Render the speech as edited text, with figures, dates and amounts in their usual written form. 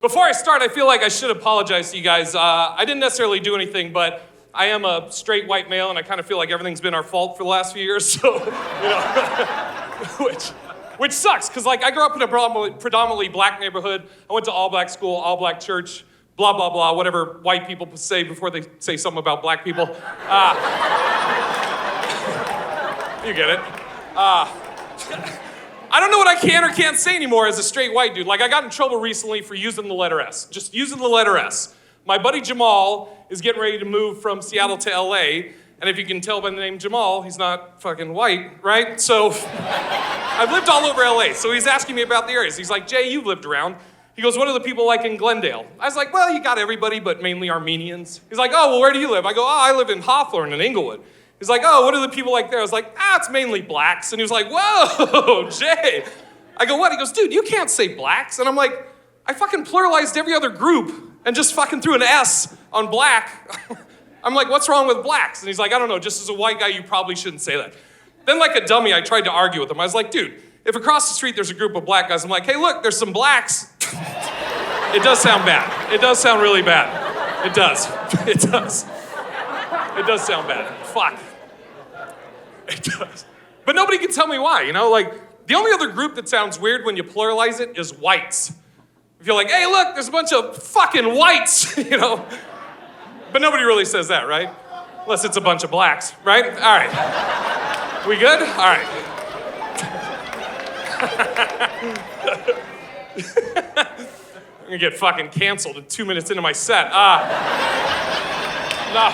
Before I start, I feel like I should apologize to you guys. I didn't necessarily do anything, but I am a straight white male, and I kind of feel like everything's been our fault for the last few years, so, which sucks, because like I grew up in a predominantly black neighborhood. I went to all black school, all black church, blah, blah, blah, whatever white people say before they say something about black people. You get it. I don't know what I can or can't say anymore as a straight white dude. Like, I got in trouble recently for using the letter S. Just using the letter S. My buddy Jamal is getting ready to move from Seattle to LA, and if you can tell by the name Jamal, he's not fucking white, right? So, I've lived all over LA, so he's asking me about the areas. He's like, Jay, you've lived around. He goes, what are the people like in Glendale? I was like, well, you got everybody, but mainly Armenians. He's like, oh, well, where do you live? I go, oh, I live in Hawthorne in Inglewood. He's like, oh, what are the people like there? I was like, it's mainly blacks. And he was like, whoa, Jay. I go, what? He goes, dude, you can't say blacks. And I'm like, I fucking pluralized every other group and just fucking threw an S on black. I'm like, what's wrong with blacks? And he's like, I don't know, just as a white guy, you probably shouldn't say that. Then like a dummy, I tried to argue with him. I was like, dude, if across the street there's a group of black guys, I'm like, hey, look, there's some blacks. It does sound bad. It does sound really bad. It does. It does. It does sound bad. Fuck. It does. But nobody can tell me why, you know? Like, the only other group that sounds weird when you pluralize it is whites. If you're like, hey, look, there's a bunch of fucking whites, you know? But nobody really says that, right? Unless it's a bunch of blacks, right? All right. We good? All right. I'm gonna get fucking canceled 2 minutes into my set. No.